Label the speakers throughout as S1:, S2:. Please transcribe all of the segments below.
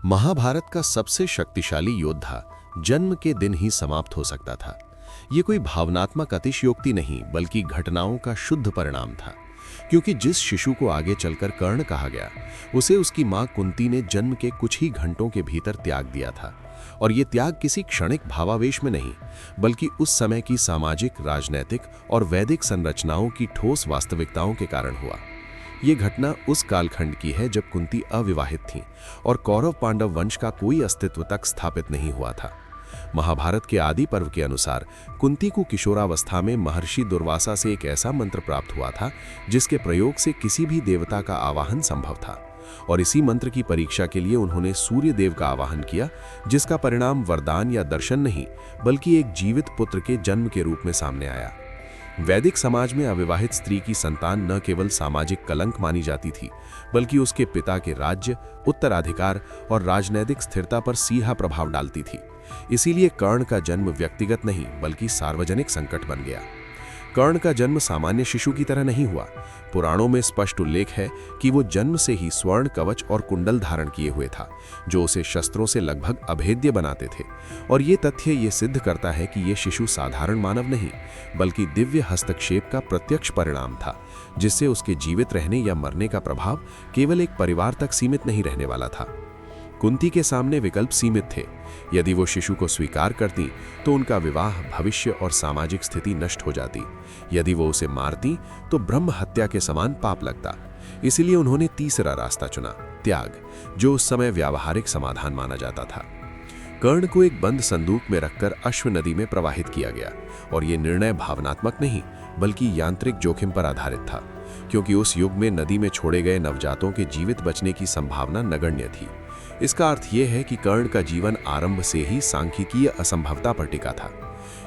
S1: महाभारत का सबसे शक्तिशाली योद्धा जन्म के दिन ही समाप्त हो सकता था। ये कोई भावनात्मक अतिशयोक्ति नहीं बल्कि घटनाओं का शुद्ध परिणाम था, क्योंकि जिस शिशु को आगे चलकर कर्ण कहा गया उसे उसकी मां कुंती ने जन्म के कुछ ही घंटों के भीतर त्याग दिया था। और ये त्याग किसी क्षणिक भावावेश में नहीं बल्कि उस समय की सामाजिक, राजनैतिक और वैदिक संरचनाओं की ठोस वास्तविकताओं के कारण हुआ। ये घटना उस कालखंड की है जब कुंती अविवाहित थीं और कौरव पांडव वंश का कोई अस्तित्व तक स्थापित नहीं हुआ था। महाभारत के आदि पर्व के अनुसार कुंती को किशोरावस्था में महर्षि दुर्वासा से एक ऐसा मंत्र प्राप्त हुआ था जिसके प्रयोग से किसी भी देवता का आवाहन संभव था। और इसी मंत्र की परीक्षा के लिए उन्होंने सूर्य देव का आवाहन किया, जिसका परिणाम वरदान या दर्शन नहीं बल्कि एक जीवित पुत्र के जन्म के रूप में सामने आया। वैदिक समाज में अविवाहित स्त्री की संतान न केवल सामाजिक कलंक मानी जाती थी बल्कि उसके पिता के राज्य, उत्तराधिकार और राजनैतिक स्थिरता पर सीधा प्रभाव डालती थी। इसीलिए कर्ण का जन्म व्यक्तिगत नहीं बल्कि सार्वजनिक संकट बन गया। कर्ण का जन्म सामान्य शिशु की तरह नहीं हुआ। पुराणों में स्पष्ट उल्लेख है कि वो जन्म से ही स्वर्ण कवच और कुंडल धारण किए हुए था, जो उसे शस्त्रों से लगभग अभेद्य बनाते थे। और ये तथ्य ये सिद्ध करता है कि ये शिशु साधारण मानव नहीं बल्कि दिव्य हस्तक्षेप का प्रत्यक्ष परिणाम था, जिससे उसके जीवित रहने या मरने का प्रभाव केवल एक परिवार तक सीमित नहीं रहने वाला था। कुंती के सामने विकल्प सीमित थे। यदि वो शिशु को स्वीकार करती तो उनका विवाह, भविष्य और सामाजिक स्थिति नष्ट हो जाती। यदि वो उसे मारती तो ब्रह्म हत्या के समान पाप लगता। इसलिए उन्होंने तीसरा रास्ता चुना, त्याग, जो उस समय व्यावहारिक समाधान माना जाता था। कर्ण को एक बंद संदूक में रखकर अश्व नदी में प्रवाहित किया गया और ये निर्णय भावनात्मक नहीं बल्कि यांत्रिक जोखिम पर आधारित था, क्योंकि उस युग में नदी में छोड़े गए नवजातों के जीवित बचने की संभावना नगण्य थी। इसका अर्थ यह है कि कर्ण का जीवन आरंभ से ही सांख्यिकीय असंभवता पर टिका था।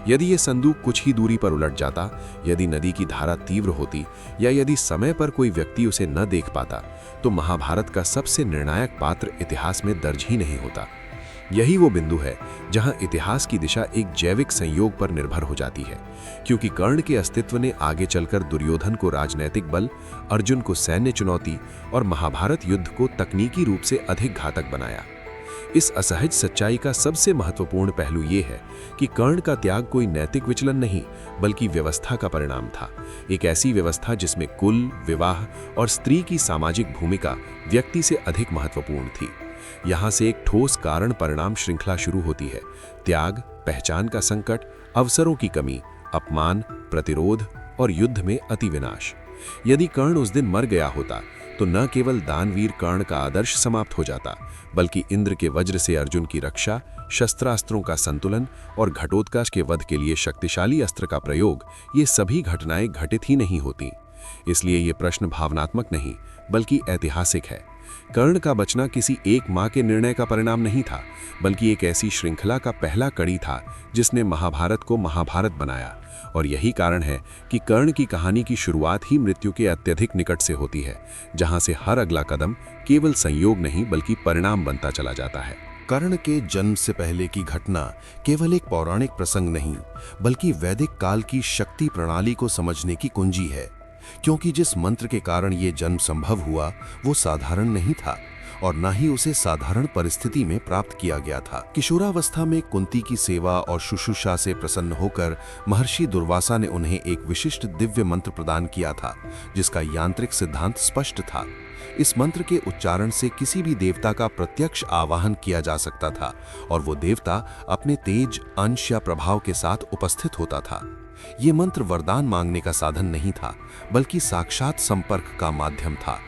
S1: यदि यह संदूक कुछ ही दूरी पर उलट जाता, यदि नदी की धारा तीव्र होती या यदि समय पर कोई व्यक्ति उसे न देख पाता, तो महाभारत का सबसे निर्णायक पात्र इतिहास में दर्ज ही नहीं होता। यही वो बिंदु है जहां इतिहास की दिशा एक जैविक संयोग पर निर्भर हो जाती है, क्योंकि कर्ण के अस्तित्व ने आगे चलकर दुर्योधन को राजनैतिक बल, अर्जुन को सैन्य चुनौती और महाभारत युद्ध को तकनीकी रूप से अधिक घातक बनाया। इस असहज सच्चाई का सबसे महत्वपूर्ण पहलू ये है कि कर्ण का त्याग कोई नैतिक विचलन नहीं बल्कि व्यवस्था का परिणाम था। एक ऐसी व्यवस्था जिसमें कुल, विवाह और स्त्री की सामाजिक भूमिका व्यक्ति से अधिक महत्वपूर्ण थी। यहाँ से एक ठोस कारण परिणाम श्रृंखला शुरू होती है। त्याग, पहचान का संकट, अवसरों की कमी, अपमान, प्रतिरोध और युद्ध में अतिविनाश। यदि कर्ण उस दिन मर गया होता तो न केवल दानवीर कर्ण का आदर्श समाप्त हो जाता बल्कि इंद्र के वज्र से अर्जुन की रक्षा, शस्त्रास्त्रों का संतुलन और घटोत्कच के वध के लिए शक्तिशाली अस्त्र का प्रयोग, ये सभी घटनाएं घटित ही नहीं होती। इसलिए ये प्रश्न भावनात्मक नहीं बल्कि ऐतिहासिक है। कर्ण का बचना किसी एक मां के निर्णय का परिणाम नहीं था बल्कि एक ऐसी श्रृंखला का पहला कड़ी था जिसने महाभारत को महाभारत बनाया। और यही कारण है कि कर्ण की कहानी की शुरुआत ही मृत्यु के अत्यधिक निकट से होती है, जहां से हर अगला कदम केवल संयोग नहीं बल्कि परिणाम बनता चला जाता है।
S2: कर्ण के जन्म से पहले की घटना केवल एक पौराणिक प्रसंग नहीं बल्कि वैदिक काल की शक्ति प्रणाली को समझने की कुंजी है, क्योंकि जिस मंत्र के कारण ये जन्म संभव हुआ वो साधारण नहीं था और न ही उसे साधारण परिस्थिति में प्राप्त किया गया था। किशोरावस्था में कुंती की सेवा और शुश्रूषा से प्रसन्न होकर महर्षि दुर्वासा ने उन्हें एक विशिष्ट दिव्य मंत्र प्रदान किया था, जिसका यांत्रिक सिद्धांत स्पष्ट था। इस मंत्र के उच्चारण से किसी भी देवता का प्रत्यक्ष आवाहन किया जा सकता था और वो देवता अपने तेज, अंश या प्रभाव के साथ उपस्थित होता था। ये मंत्र वरदान मांगने का साधन नहीं था बल्कि साक्षात संपर्क का माध्यम था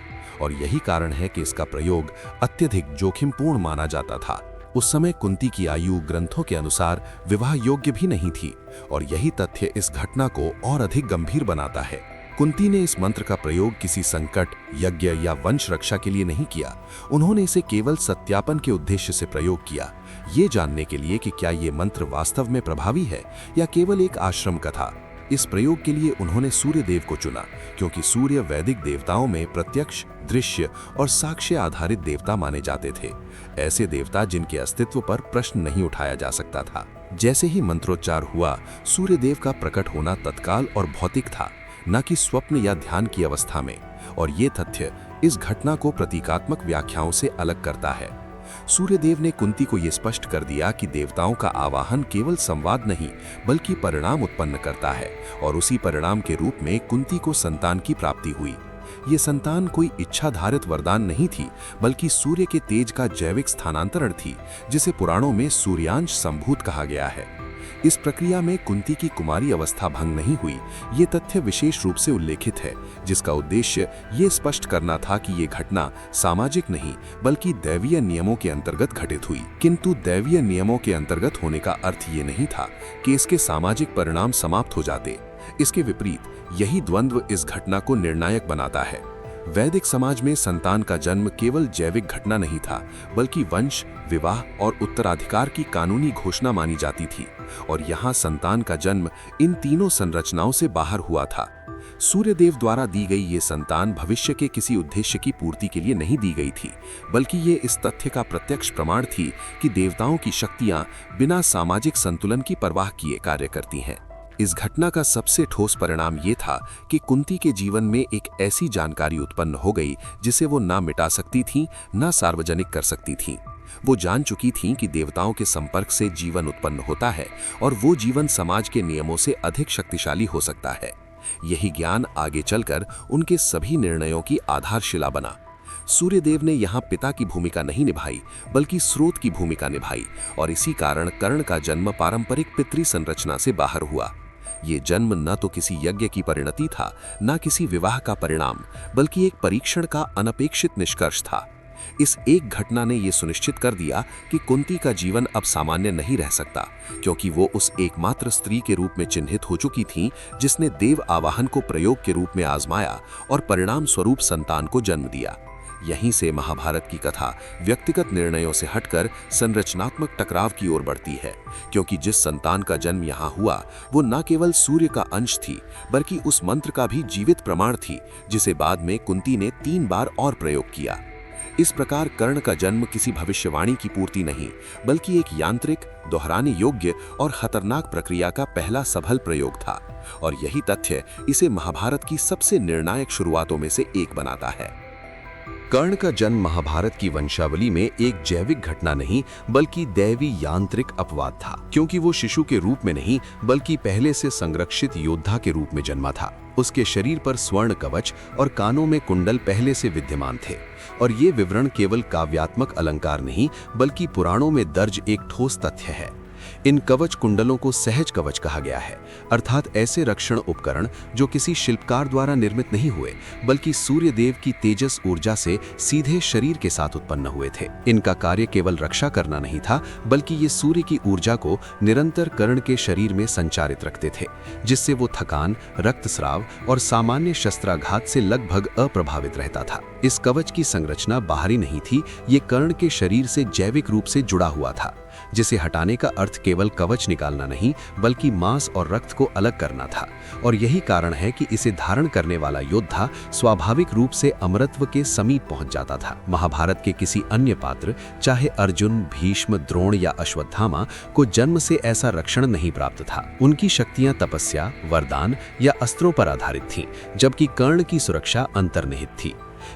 S2: और यही कारण है कि इसका प्रयोग अत्यधिक जोखिमपूर्ण माना जाता था। उस समय कुंती की आयु ग्रंथों के अनुसार विवाह योग्य भी नहीं थी और यही तथ्य इस घटना को और अधिक गंभीर बनाता है। कुंती ने इस मंत्र का प्रयोग किसी संकट, यज्ञ या वंश रक्षा के लिए नहीं किया। उन्होंने इसे केवल सत्यापन के उद्देश्य से प्रयोग किया, ये जानने के लिए कि क्या ये मंत्र वास्तव में प्रभावी है या केवल एक आश्रम कथा। इस प्रयोग के लिए उन्होंने सूर्य देव को चुना, क्योंकि सूर्य वैदिक देवताओं में प्रत्यक्ष, दृश्य और साक्ष्य आधारित देवता माने जाते थे। ऐसे देवता जिनके अस्तित्व पर प्रश्न नहीं उठाया जा सकता था। जैसे ही मंत्रोच्चार हुआ, सूर्य देव का प्रकट होना तत्काल और भौतिक था, न कि स्वप्न या ध्यान की अवस्था में। और ये तथ्य इस घटना को प्रतीकात्मक व्याख्याओं से अलग करता है। सूर्यदेव ने कुंती को यह स्पष्ट कर दिया कि देवताओं का आवाहन केवल संवाद नहीं बल्कि परिणाम उत्पन्न करता है, और उसी परिणाम के रूप में कुंती को संतान की प्राप्ति हुई। ये संतान कोई इच्छाधारित वरदान नहीं थी, बल्कि सूर्य के तेज का जैविक स्थानांतरण थी, जिसे पुराणों में सूर्यांश संभूत कहा गया है। इस प्रक्रिया में कुंती की कुमारी अवस्था भंग नहीं हुई, ये तथ्य विशेष रूप से उल्लेखित है, जिसका उद्देश्य ये स्पष्ट करना था कि ये घटना सामाजिक नहीं बल्कि दैवीय नियमों के अंतर्गत घटित हुई। किंतु दैवीय नियमों के अंतर्गत होने का अर्थ ये नहीं था कि इसके सामाजिक परिणाम समाप्त हो जाते। इसके विपरीत यही द्वंद्व इस घटना को निर्णायक बनाता है। वैदिक समाज में संतान का जन्म केवल जैविक घटना नहीं था, बल्कि वंश, विवाह और उत्तराधिकार की कानूनी घोषणा मानी जाती थी, और यहाँ संतान का जन्म इन तीनों संरचनाओं से बाहर हुआ था। सूर्यदेव द्वारा दी गई ये संतान भविष्य के किसी उद्देश्य की पूर्ति के लिए नहीं दी गई थी, बल्कि ये इस तथ्य का प्रत्यक्ष प्रमाण थी कि देवताओं की शक्तियां बिना सामाजिक संतुलन की परवाह किए कार्य करती हैं। इस घटना का सबसे ठोस परिणाम ये था कि कुंती के जीवन में एक ऐसी जानकारी उत्पन्न हो गई जिसे वो ना मिटा सकती थीं, ना सार्वजनिक कर सकती थीं। वो जान चुकी थीं कि देवताओं के संपर्क से जीवन उत्पन्न होता है, और वो जीवन समाज के नियमों से अधिक शक्तिशाली हो सकता है। यही ज्ञान आगे चलकर उनके सभी निर्णयों की आधारशिला बना। सूर्यदेव ने यहाँ पिता की भूमिका नहीं निभाई, बल्कि स्रोत की भूमिका निभाई, और इसी कारण कर्ण का जन्म पारंपरिक पितृ संरचना से बाहर हुआ। ये जन्म न तो किसी यज्ञ की परिणति था, न किसी विवाह का परिणाम, बल्कि एक परीक्षण का अनपेक्षित निष्कर्ष था। इस एक घटना ने यह सुनिश्चित कर दिया कि कुंती का जीवन अब सामान्य नहीं रह सकता, क्योंकि वो उस एकमात्र स्त्री के रूप में चिन्हित हो चुकी थीं जिसने देव आवाहन को प्रयोग के रूप में आजमाया और परिणाम स्वरूप संतान को जन्म दिया। यहीं से महाभारत की कथा व्यक्तिगत निर्णयों से हटकर संरचनात्मक टकराव की ओर बढ़ती है, क्योंकि जिस संतान का जन्म यहाँ हुआ वो न केवल सूर्य का अंश थी, बल्कि उस मंत्र का भी जीवित प्रमाण थी जिसे बाद में कुंती ने 3 बार और प्रयोग किया। इस प्रकार कर्ण का जन्म किसी भविष्यवाणी की पूर्ति नहीं, बल्कि एक यांत्रिक, दोहराने योग्य और खतरनाक प्रक्रिया का पहला सफल प्रयोग था, और यही तथ्य इसे महाभारत की सबसे निर्णायक शुरुआतों में से एक बनाता है।
S1: कर्ण का जन्म महाभारत की वंशावली में एक जैविक घटना नहीं बल्कि दैवी यांत्रिक अपवाद था, क्योंकि वो शिशु के रूप में नहीं बल्कि पहले से संरक्षित योद्धा के रूप में जन्मा था। उसके शरीर पर स्वर्ण कवच और कानों में कुंडल पहले से विद्यमान थे, और ये विवरण केवल काव्यात्मक अलंकार नहीं बल्कि पुराणों में दर्ज एक ठोस तथ्य है। इन कवच कुंडलों को सहज कवच कहा गया है, अर्थात ऐसे रक्षण उपकरण जो किसी शिल्पकार द्वारा निर्मित नहीं हुए बल्कि सूर्यदेव की तेजस ऊर्जा से सीधे शरीर के साथ उत्पन्न हुए थे। इनका कार्य केवल रक्षा करना नहीं था, बल्कि ये सूर्य की ऊर्जा को निरंतर कर्ण के शरीर में संचारित रखते थे, जिससे वो थकान, रक्तस्राव और सामान्य शस्त्राघात से लगभग अप्रभावित रहता था। इस कवच की संरचना बाहरी नहीं थी, ये कर्ण के शरीर से जैविक रूप से जुड़ा हुआ था, जिसे हटाने का अर्थ केवल कवच निकालना नहीं बल्कि मांस और रक्त को अलग करना था। और यही कारण है कि इसे धारण करने वाला योद्धा स्वाभाविक रूप से अमरत्व के समीप पहुंच जाता था। महाभारत के किसी अन्य पात्र, चाहे अर्जुन, भीष्म, द्रोण या अश्वत्थामा, को जन्म से ऐसा रक्षण नहीं प्राप्त था। उनकी शक्तियां तपस्या, वरदान या अस्त्रों पर आधारित थीं, जबकि कर्ण की सुरक्षा अंतर्निहित थी।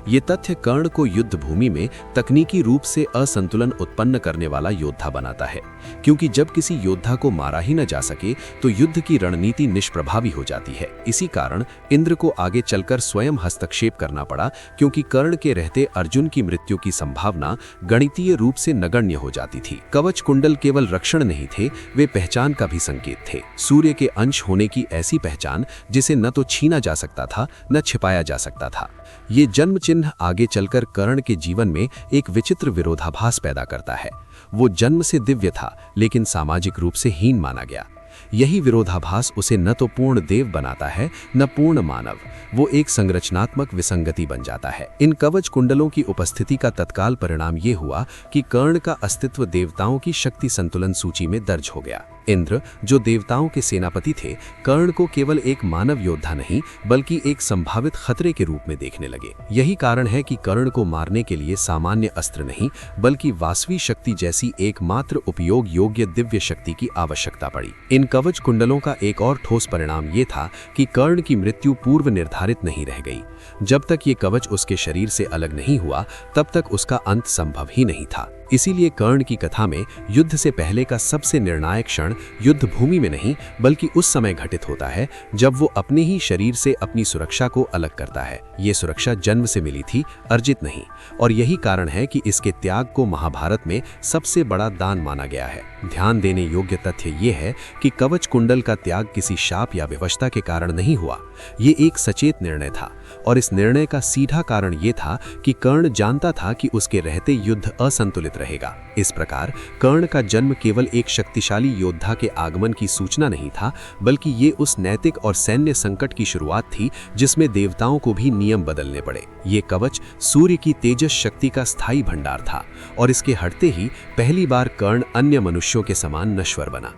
S1: ये तथ्य कर्ण को युद्ध भूमि में तकनीकी रूप से असंतुलन उत्पन्न करने वाला योद्धा बनाता है, क्योंकि जब किसी योद्धा को मारा ही न जा सके तो युद्ध की रणनीति निष्प्रभावी हो जाती है। इसी कारण इंद्र को आगे चलकर स्वयं हस्तक्षेप करना पड़ा, क्योंकि कर्ण के रहते अर्जुन की मृत्यु की संभावना गणितीय रूप से नगण्य हो जाती थी। कवच कुंडल केवल रक्षण नहीं थे, वे पहचान का भी संकेत थे। सूर्य के अंश होने की ऐसी पहचान जिसे न तो छीना जा सकता था न छिपाया जा सकता था। ये जन्म चिन्ह आगे चलकर कर्ण के जीवन में एक विचित्र विरोधाभास पैदा करता है। वो जन्म से दिव्य था, लेकिन सामाजिक रूप से हीन माना गया। यही विरोधाभास उसे न तो पूर्ण देव बनाता है न पूर्ण मानव। वो एक संरचनात्मक विसंगति बन जाता है। इन कवच कुंडलों की उपस्थिति का तत्काल परिणाम ये हुआ कि कर्ण का अस्तित्व देवताओं की शक्ति संतुलन सूची में दर्ज हो गया। इंद्र, जो देवताओं के सेनापति थे, कर्ण को केवल एक मानव योद्धा नहीं बल्कि एक संभावित खतरे के रूप में देखने लगे। यही कारण है कि कर्ण को मारने के लिए सामान्य अस्त्र नहीं बल्कि वासवी शक्ति जैसी एकमात्र उपयोग योग्य दिव्य शक्ति की आवश्यकता पड़ी। इन कवच कुंडलों का एक और ठोस परिणाम ये था कि कर्ण की मृत्यु पूर्व निर्धारित नहीं रह गई। जब तक ये कवच उसके शरीर से अलग नहीं हुआ, तब तक उसका अंत संभव ही नहीं था।
S3: इसीलिए कर्ण की कथा में युद्ध से पहले का सबसे निर्णायक क्षण युद्ध भूमि में नहीं बल्कि उस समय घटित होता है जब वो अपने ही शरीर से अपनी सुरक्षा को अलग करता है। ये सुरक्षा जन्म से मिली थी, अर्जित नहीं। और यही कारण है कि इसके त्याग को महाभारत में सबसे बड़ा दान माना गया है। ध्यान देने योग्य तथ्य ये है कि कवच कुंडल का त्याग किसी शाप या विवशता के कारण नहीं हुआ। ये एक सचेत निर्णय था और इस निर्णय का सीधा कारण ये था कि कर्ण जानता था कि उसके रहते युद्ध असंतुलित रहेगा। इस प्रकार कर्ण का जन्म केवल एक शक्तिशाली योद्धा के आगमन की सूचना नहीं था, बल्कि ये उस नैतिक और सैन्य संकट की शुरुआत थी जिसमें देवताओं को भी नियम बदलने पड़े। ये कवच सूर्य की तेजस शक्ति का स्थायी भंडार था और इसके हटते ही पहली बार कर्ण अन्य मनुष्यों के समान नश्वर बना।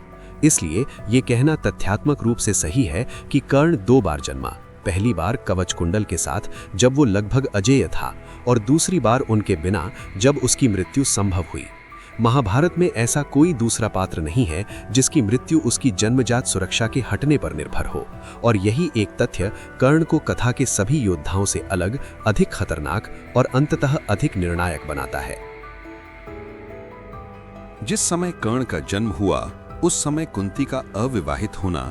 S3: इसलिए ये कहना तथ्यात्मक रूप से सही है कि कर्ण 2 बार जन्मा। पहली बार कवच कुंडल के साथ जब वो लगभग अजेय था और दूसरी बार उनके बिना जब उसकी मृत्यु संभव हुई। महाभारत में ऐसा कोई दूसरा पात्र नहीं है जिसकी मृत्यु उसकी जन्मजात सुरक्षा के हटने पर निर्भर हो, और यही एक तथ्य कर्ण को कथा के सभी योद्धाओं से अलग, अधिक खतरनाक और अंततः अधिक निर्णायक बनाता है।
S2: जिस समय कर्ण का जन्म हुआ उस समय कुंती का अविवाहित होना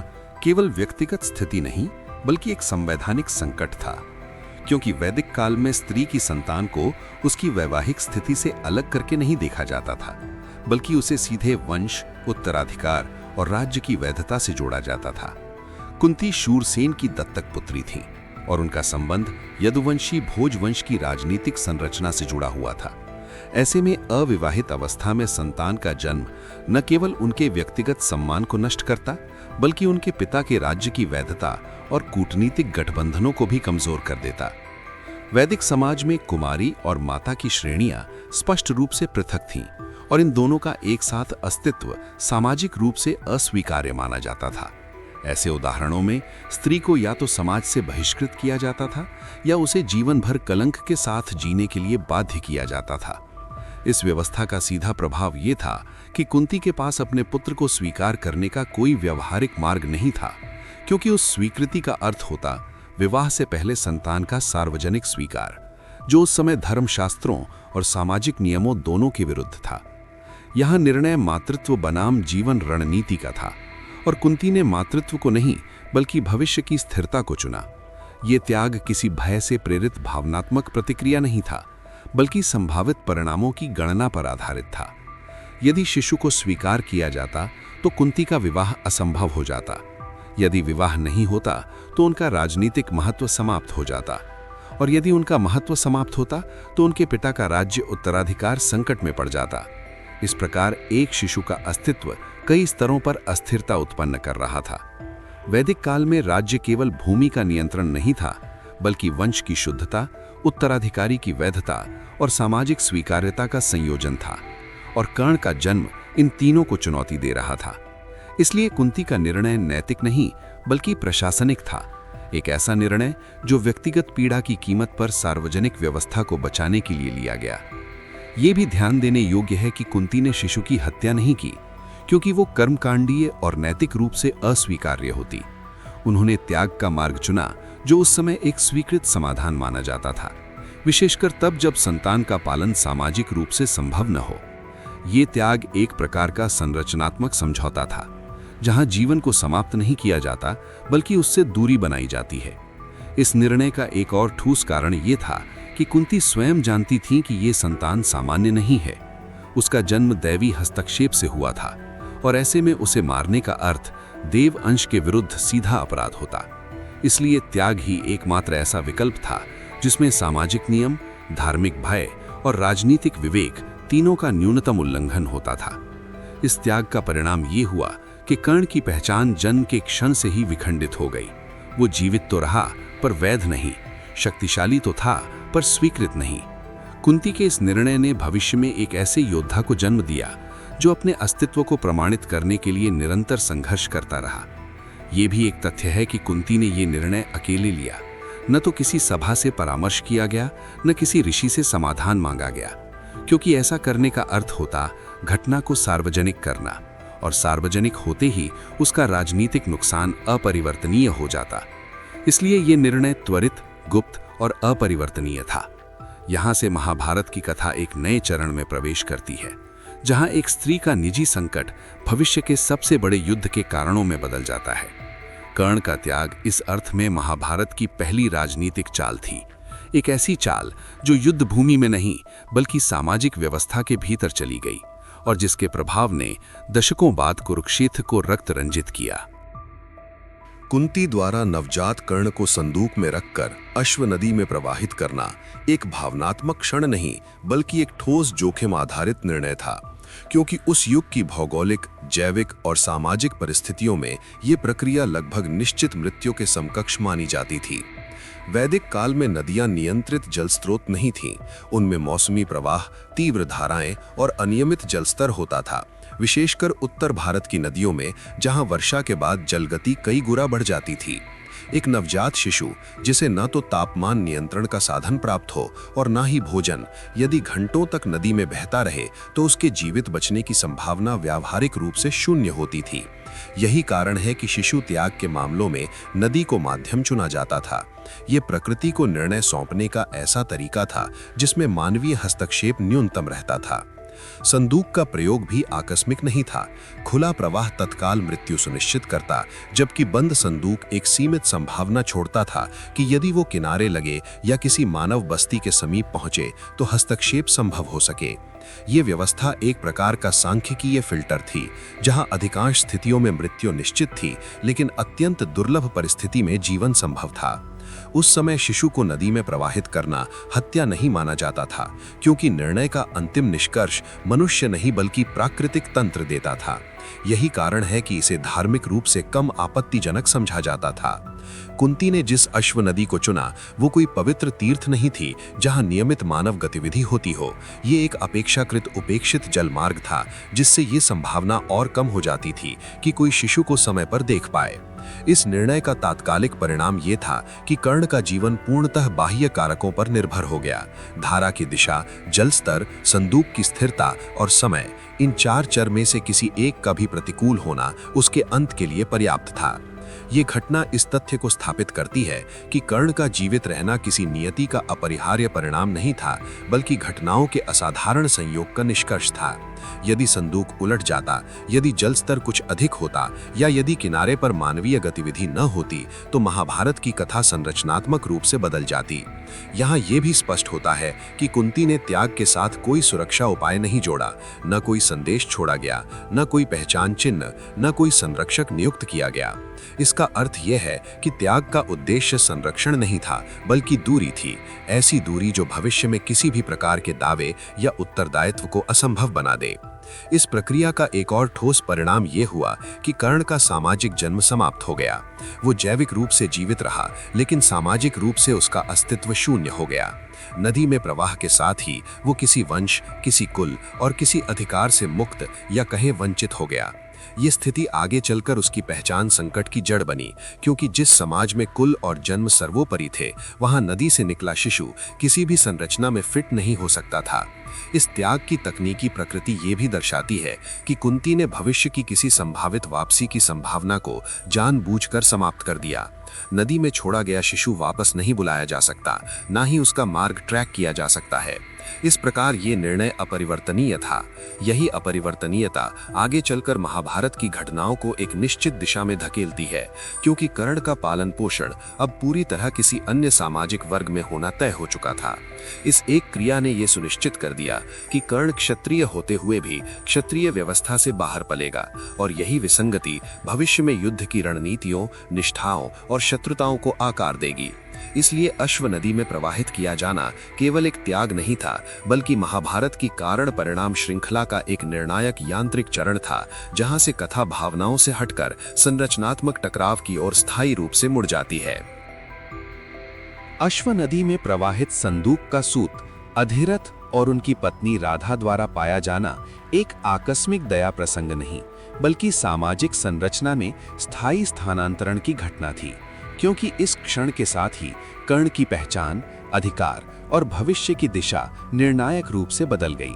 S2: केवल व्यक्तिगत स्थिति नहीं बल्कि एक संवैधानिक संकट था, क्योंकि वैदिक काल में स्त्री की संतान को उसकी वैवाहिक स्थिति से अलग करके नहीं देखा जाता था, बल्कि उसे सीधे वंश, उत्तराधिकार और राज्य की वैधता से जोड़ा जाता था। कुंती शूरसेन की दत्तक पुत्री थी और उनका संबंध यदुवंशी भोजवंश की राजनीतिक संरचना से जुड़ा हुआ था। ऐसे में अविवाहित अवस्था में संतान का जन्म न केवल उनके व्यक्तिगत सम्मान को नष्ट करता, बल्कि उनके पिता के राज्य की वैधता और कूटनीतिक गठबंधनों को भी कमजोर कर देता। वैदिक समाज में कुमारी और माता की श्रेणियां स्पष्ट रूप से पृथक थीं और इन दोनों का एक साथ अस्तित्व सामाजिक रूप से अस्वीकार्य माना जाता था। ऐसे उदाहरणों में स्त्री को या तो समाज से बहिष्कृत किया जाता था या उसे जीवन भर कलंक के साथ जीने के लिए बाध्य किया जाता था। इस व्यवस्था का सीधा प्रभाव ये था कि कुंती के पास अपने पुत्र को स्वीकार करने का कोई व्यावहारिक मार्ग नहीं था, क्योंकि उस स्वीकृति का अर्थ होता विवाह से पहले संतान का सार्वजनिक स्वीकार, जो उस समय धर्मशास्त्रों और सामाजिक नियमों दोनों के विरुद्ध था। यह निर्णय मातृत्व बनाम जीवन रणनीति का था और कुंती ने मातृत्व को नहीं बल्कि भविष्य की स्थिरता को चुना। ये त्याग किसी भय से प्रेरित भावनात्मक प्रतिक्रिया नहीं था, बल्कि संभावित परिणामों की गणना पर आधारित था। यदि शिशु को स्वीकार किया जाता तो कुंती का विवाह असंभव हो जाता। यदि विवाह नहीं होता तो उनका राजनीतिक महत्व समाप्त हो जाता, और यदि उनका महत्व समाप्त होता तो उनके पिता का राज्य उत्तराधिकार संकट में पड़ जाता। इस प्रकार एक शिशु का अस्तित्व कई स्तरों पर अस्थिरता उत्पन्न कर रहा था। वैदिक काल में राज्य केवल भूमि का नियंत्रण नहीं था, बल्कि वंश की शुद्धता, उत्तराधिकारी की वैधता और सामाजिक स्वीकार्यता का संयोजन था, और कर्ण का जन्म इन तीनों को चुनौती दे रहा था। इसलिए कुंती का निर्णय नैतिक नहीं बल्कि प्रशासनिक था, एक ऐसा निर्णय जो व्यक्तिगत पीड़ा की कीमत पर सार्वजनिक व्यवस्था को बचाने के लिए लिया गया। ये भी ध्यान देने योग्य है कि कुंती ने शिशु की हत्या नहीं की, क्योंकि वो कर्मकांडीय और नैतिक रूप से अस्वीकार्य होती। उन्होंने त्याग का मार्ग चुना जो उस समय एक स्वीकृत समाधान माना जाता था, विशेषकर तब जब संतान का पालन सामाजिक रूप से संभव न हो। ये त्याग एक प्रकार का संरचनात्मक समझौता था, जहां जीवन को समाप्त नहीं किया जाता बल्कि उससे दूरी बनाई जाती है। इस निर्णय का एक और ठोस कारण ये था कि कुंती स्वयं जानती थी कि ये संतान सामान्य नहीं है। उसका जन्म दैवी हस्तक्षेप से हुआ था और ऐसे में उसे मारने का अर्थ देव अंश के विरुद्ध सीधा अपराध होता। इसलिए त्याग ही एकमात्र ऐसा विकल्प था जिसमें सामाजिक नियम, धार्मिक भय और राजनीतिक विवेक तीनों का न्यूनतम उल्लंघन होता था। इस त्याग का परिणाम ये हुआ कि कर्ण की पहचान जन्म के क्षण से ही विखंडित हो गई। वो जीवित तो रहा पर वैध नहीं, शक्तिशाली तो था पर स्वीकृत नहीं। कुंती के इस निर्णय ने भविष्य में एक ऐसे योद्धा को जन्म दिया जो अपने अस्तित्व को प्रमाणित करने के लिए निरंतर संघर्ष करता रहा। ये भी एक तथ्य है कि कुंती ने ये निर्णय अकेले लिया, न तो किसी सभा से परामर्श किया गया, न किसी ऋषि से समाधान मांगा गया, क्योंकि ऐसा करने का अर्थ होता घटना को सार्वजनिक करना, और सार्वजनिक होते ही उसका राजनीतिक नुकसान अपरिवर्तनीय हो जाता। इसलिए ये निर्णय त्वरित, गुप्त और अपरिवर्तनीय था। यहाँ से महाभारत की कथा एक नए चरण में प्रवेश करती है, जहाँ एक स्त्री का निजी संकट भविष्य के सबसे बड़े युद्ध के कारणों में बदल जाता है। कर्ण का त्याग इस अर्थ में महाभारत की पहली राजनीतिक चाल थी, एक ऐसी चाल जो युद्ध भूमि में नहीं बल्कि सामाजिक व्यवस्था के भीतर चली गई और जिसके प्रभाव ने दशकों बाद कुरुक्षेत्र को रक्त रंजित किया।
S1: कुंती द्वारा नवजात कर्ण को संदूक में रखकर अश्व नदी में प्रवाहित करना एक भावनात्मक क्षण नहीं बल्कि एक ठोस जोखिम आधारित निर्णय था, क्योंकि उस युग की भौगोलिक, जैविक और सामाजिक परिस्थितियों में ये प्रक्रिया लगभग निश्चित मृत्यु के समकक्ष मानी जाती थी। वैदिक काल में नदियां नियंत्रित जल स्रोत नहीं थीं, उनमें मौसमी प्रवाह, तीव्र धाराएं और अनियमित जलस्तर होता था, विशेषकर उत्तर भारत की नदियों में जहां वर्षा के बाद जलगति कई गुना बढ़ जाती थी। एक नवजात शिशु जिसे न तो तापमान नियंत्रण का साधन प्राप्त हो और न ही भोजन, यदि घंटों तक नदी में बहता रहे तो उसके जीवित बचने की संभावना व्यावहारिक रूप से शून्य होती थी। यही कारण है कि शिशु त्याग के मामलों में नदी को माध्यम चुना जाता था। ये प्रकृति को निर्णय सौंपने का ऐसा तरीका था जिसमें मानवीय हस्तक्षेप न्यूनतम रहता था। संदूक का प्रयोग भी आकस्मिक नहीं था। खुला प्रवाह तत्काल मृत्यु सुनिश्चित करता, जबकि बंद संदूक एक सीमित संभावना छोड़ता था कि यदि वो किनारे लगे या किसी मानव बस्ती के समीप पहुंचे तो हस्तक्षेप संभव हो सके। ये व्यवस्था एक प्रकार का सांख्यिकीय फिल्टर थी, जहां अधिकांश स्थितियों में मृत्यु निश्चित थी, लेकिन अत्यंत दुर्लभ परिस्थिति में जीवन संभव था। उस समय शिशु को नदी में प्रवाहित करना हत्या नहीं माना जाता था, क्योंकि निर्णय का अंतिम निष्कर्ष मनुष्य नहीं बल्कि प्राकृतिक तंत्र देता था। यही कारण है कि इसे धार्मिक रूप से कम आपत्तिजनक समझा जाता था। कुंती ने जिस अश्व नदी को चुना वो कोई पवित्र तीर्थ नहीं थी जहां नियमित मानव गतिविधि होती हो। ये एक अपेक्षाकृत उपेक्षित जलमार्ग था, जिससे ये संभावना और कम हो जाती थी कि कोई शिशु को समय पर देख पाए। इस निर्णय का तात्कालिक परिणाम ये था कि कर्ण का जीवन पूर्णतः बाह्य कारकों पर निर्भर हो गया। धारा की दिशा, जल स्तर, संदूक की स्थिरता और समय, इन चार चर में से किसी एक का भी प्रतिकूल होना उसके अंत के लिए पर्याप्त था। ये घटना इस तथ्य को स्थापित करती है कि कर्ण का जीवित रहना किसी नियति का अपरिहार्य परिणाम नहीं था, बल्कि घटनाओं के असाधारण संयोग का निष्कर्ष था। यदि संदूक उलट जाता, यदि जल स्तर कुछ अधिक होता या यदि किनारे पर मानवीय गतिविधि न होती तो महाभारत की कथा संरचनात्मक रूप से बदल जाती। यहाँ ये भी स्पष्ट होता है कि कुंती ने त्याग के साथ कोई सुरक्षा उपाय नहीं जोड़ा, न कोई संदेश छोड़ा गया, न कोई पहचान चिन्ह, न कोई संरक्षक नियुक्त किया गया। इसका अर्थ यह है कि त्याग का उद्देश्य संरक्षण नहीं था बल्कि दूरी थी, ऐसी दूरी जो भविष्य में किसी भी प्रकार के दावे या उत्तरदायित्व को असंभव बना दे। इस प्रक्रिया का एक और ठोस परिणाम ये हुआ कि कर्ण का सामाजिक जन्म समाप्त हो गया। वो जैविक रूप से जीवित रहा, लेकिन सामाजिक रूप से उसका अस्तित्व शून्य हो गया। नदी में प्रवाह के साथ ही वो किसी वंश, किसी कुल और किसी अधिकार से मुक्त या कहे वंचित हो गया। ये स्थिति आगे चलकर उसकी पहचान संकट की जड़ बनी, क्योंकि जिस समाज में कुल और जन्म सर्वोपरि थे, वहां नदी से निकला शिशु किसी भी संरचना में फिट नहीं हो सकता था। इस त्याग की तकनीकी प्रकृति ये भी दर्शाती है कि कुंती ने भविष्य की किसी संभावित वापसी की संभावना को जानबूझकर समाप्त कर दिया। नदी में छोड़ा गया शिशु वापस नहीं बुलाया जा सकता, ना ही उसका मार्ग ट्रैक किया जा सकता है। इस प्रकार ये निर्णय अपरिवर्तनीय था। यही अपरिवर्तनीयता आगे चलकर महाभारत की घटनाओं को एक निश्चित दिशा में धकेलती है, क्योंकि कर्ण का पालन पोषण अब पूरी तरह किसी अन्य सामाजिक वर्ग में होना तय हो चुका था। इस एक क्रिया ने यह सुनिश्चित कर दिया कि कर्ण क्षत्रिय होते हुए भी क्षत्रिय व्यवस्था से बाहर पलेगा, और यही विसंगति भविष्य में युद्ध की रणनीतियों, निष्ठाओं और शत्रुताओं को आकार देगी। इसलिए अश्व नदी में प्रवाहित किया जाना केवल एक त्याग नहीं था, बल्कि महाभारत की कारण परिणाम श्रृंखला का एक निर्णायक यांत्रिक चरण था, जहां से कथा भावनाओं से हटकर संरचनात्मक टकराव की ओर स्थायी रूप से मुड़ जाती है।
S4: अश्व नदी में प्रवाहित संदूक का सूत अधिरथ और उनकी पत्नी राधा द्वारा पाया जाना एक आकस्मिक दया प्रसंग नहीं, बल्कि सामाजिक संरचना में स्थायी स्थानांतरण की घटना थी, क्योंकि इस क्षण के साथ ही कर्ण की पहचान, अधिकार और भविष्य की दिशा निर्णायक रूप से बदल गई।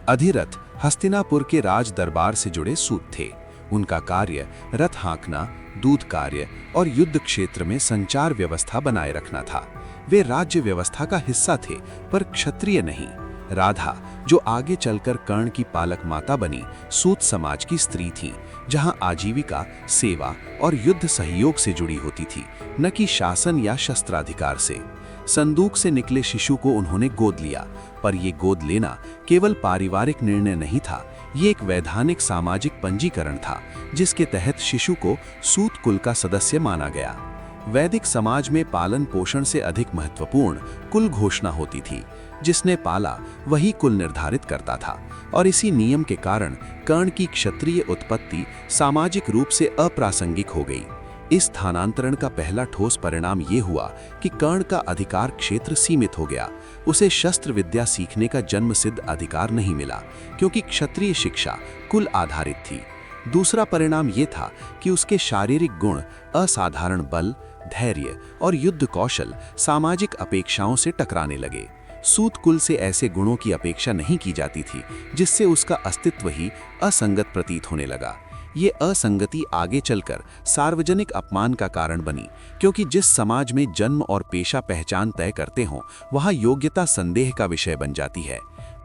S4: अधिरथ हस्तिनापुर के राज दरबार से जुड़े सूत थे। उनका कार्य रथ हाँकना, दूत कार्य और युद्ध क्षेत्र में संचार व्यवस्था बनाए रखना था। वे राज्य व्यवस्था का हिस्सा थे, पर क्षत्रिय नहीं। राधा, जो आगे चलकर कर्ण की पालक माता बनी, सूत समाज की स्त्री थी, जहां आजीविका, सेवा और युद्ध सहयोग से जुड़ी होती थी, न कि शासन या शस्त्राधिकार से। संदूक से निकले शिशु को उन्होंने गोद लिया, पर यह गोद लेना केवल पारिवारिक निर्णय नहीं था, ये एक वैधानिक सामाजिक पंजीकरण था, जिसके तहत शिशु को सूत कुल का सदस्य माना गया। वैदिक समाज में पालन पोषण से अधिक महत्वपूर्ण कुल घोषणा होती थी। जिसने पाला वही कुल निर्धारित करता था, और इसी नियम के कारण कर्ण की क्षत्रिय उत्पत्ति सामाजिक रूप से अप्रासंगिक हो गई। इस स्थानांतरण का पहला ठोस परिणाम ये हुआ कि कर्ण का अधिकार क्षेत्र सीमित हो गया। उसे शस्त्र विद्या सीखने का जन्मसिद्ध अधिकार नहीं मिला, क्योंकि क्षत्रिय शिक्षा कुल आधारित थी। दूसरा परिणाम ये था कि उसके शारीरिक गुण, असाधारण बल, धैर्य और युद्ध कौशल सामाजिक अपेक्षाओं से टकराने लगे। सूत कुल से ऐसे गुणों की अपेक्षा नहीं की जाती थी, जिससे उसका अस्तित्व ही असंगत प्रतीत होने लगा। ये असंगति आगे चलकर सार्वजनिक अपमान का कारण बनी, क्योंकि जिस समाज में जन्म और पेशा पहचान तय करते हों, वहाँ योग्यता संदेह का विषय बन जाती है।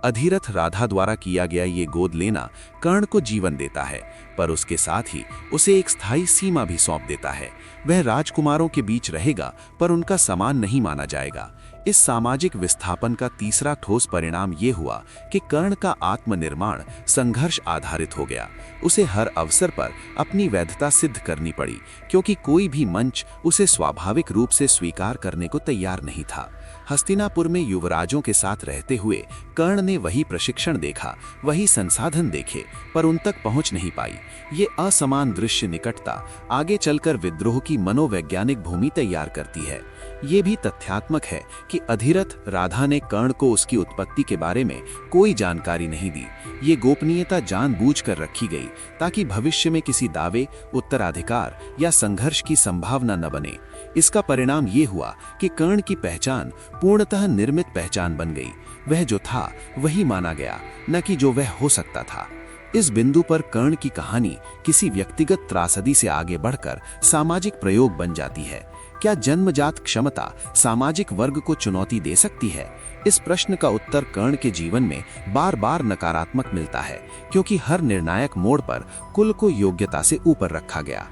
S4: अधिरथ राधा द्वारा किया गया ये गोद लेना कर्ण को जीवन देता है, पर उसके साथ ही उसे एक स्थायी सीमा भी सौंप देता है। वह राजकुमारों के बीच रहेगा, पर उनका समान नहीं माना जाएगा। इस सामाजिक विस्थापन का तीसरा ठोस परिणाम ये हुआ कि कर्ण का आत्मनिर्माण संघर्ष आधारित हो गया। उसे हर अवसर पर अपनी वैधता सिद्ध करनी पड़ी, क्योंकि कोई भी मंच उसे स्वाभाविक रूप से स्वीकार करने को तैयार नहीं था। हस्तिनापुर में युवराजों के साथ रहते हुए कर्ण ने वही प्रशिक्षण देखा, वही संसाधन देखे, पर उन तक पहुंच नहीं पाई। ये असमान दृश्य निकटता आगे चलकर विद्रोह की मनोवैज्ञानिक भूमि तैयार करती है। ये भी तथ्यात्मक है कि अधिरथ राधा ने कर्ण को उसकी उत्पत्ति के बारे में कोई जानकारी नहीं दी। ये गोपनीयता जानबूझकर रखी गई, ताकि भविष्य में किसी दावे, उत्तराधिकार या संघर्ष की संभावना न बने। इसका परिणाम ये हुआ कि कर्ण की पहचान पूर्णतः निर्मित पहचान बन गई। वह जो था वही माना गया, न कि जो वह हो सकता था। इस बिंदु पर कर्ण की कहानी किसी व्यक्तिगत त्रासदी से आगे बढ़कर सामाजिक प्रयोग बन जाती है। क्या जन्मजात क्षमता सामाजिक वर्ग को चुनौती दे सकती है? इस प्रश्न का उत्तर कर्ण के जीवन में बार बार नकारात्मक मिलता है, क्योंकि हर निर्णायक मोड़ पर कुल को योग्यता से ऊपर रखा गया।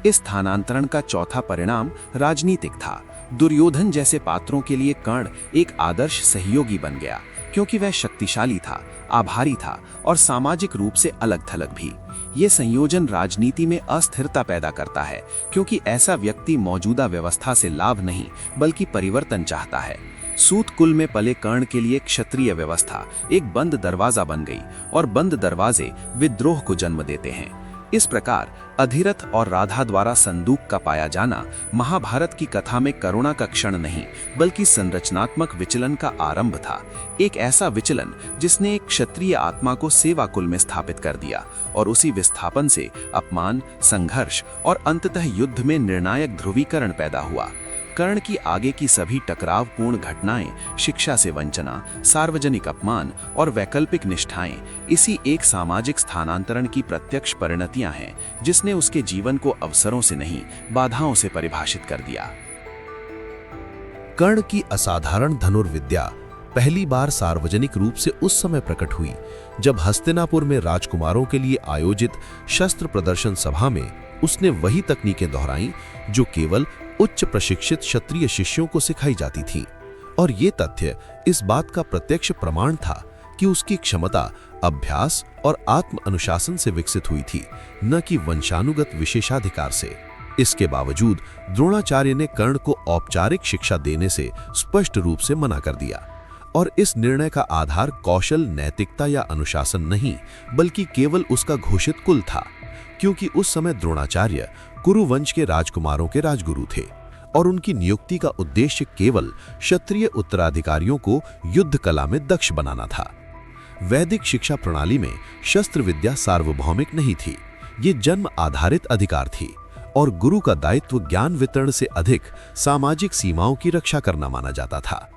S4: इस स्थानांतरण का चौथा परिणाम राजनीतिक था। दुर्योधन जैसे पात्रों के लिए कर्ण एक आदर्श सहयोगी बन गया, क्योंकि वह शक्तिशाली था, आभारी था और सामाजिक रूप से अलग-थलग भी। ये संयोजन राजनीति में अस्थिरता पैदा करता है, क्योंकि ऐसा व्यक्ति मौजूदा व्यवस्था से लाभ नहीं बल्कि परिवर्तन चाहता है। सूत कुल में पले कर्ण के लिए क्षत्रिय व्यवस्था एक बंद दरवाजा बन गई, और बंद दरवाजे विद्रोह को जन्म देते हैं। इस प्रकार अधिरथ और राधा द्वारा संदूक का पाया जाना महाभारत की कथा में करुणा का क्षण नहीं, बल्कि संरचनात्मक विचलन का आरंभ था। एक ऐसा विचलन जिसने एक क्षत्रिय आत्मा को सेवा कुल में स्थापित कर दिया, और उसी विस्थापन से अपमान, संघर्ष और अंततः युद्ध में निर्णायक ध्रुवीकरण पैदा हुआ। कर्ण की आगे की सभी टकरावपूर्ण घटनाएं, शिक्षा से वंचना, सार्वजनिक अपमान और वैकल्पिक निष्ठाएं इसी एक सामाजिक स्थानांतरण की प्रत्यक्ष परिणतियां हैं, जिसने उसके जीवन को अवसरों से नहीं, बाधाओं से परिभाषित कर दिया।
S1: कर्ण की असाधारण धनुर्विद्या पहली बार सार्वजनिक रूप से उस समय प्रकट हुई जब हस्तिनापुर में राजकुमारों के लिए आयोजित शस्त्र प्रदर्शन सभा में उसने वही तकनीकें दोहराई जो केवल उच्च प्रशिक्षित क्षत्रिय शिष्यों को सिखाई जाती थी। और ये तथ्य इस बात का प्रत्यक्ष प्रमाण था कि उसकी क्षमता अभ्यास और आत्म अनुशासन से विकसित हुई थी, न कि वंशानुगत विशेषाधिकार से। इसके बावजूद द्रोणाचार्य ने कर्ण को औपचारिक शिक्षा देने से स्पष्ट रूप से मना कर दिया, और इस निर्णय का आधार कौशल, नैतिकता या अनुशासन नहीं, बल्कि केवल उसका घोषित कुल था, क्योंकि उस समय द्रोणाचार्य कुरु वंश के राजकुमारों के राजगुरु थे, और उनकी नियुक्ति का उद्देश्य केवल क्षत्रिय उत्तराधिकारियों को युद्ध कला में दक्ष बनाना था। वैदिक शिक्षा प्रणाली में शस्त्र विद्या सार्वभौमिक नहीं थी, ये जन्म आधारित अधिकार थी, और गुरु का दायित्व ज्ञान वितरण से अधिक सामाजिक सीमाओं की रक्षा करना माना जाता था।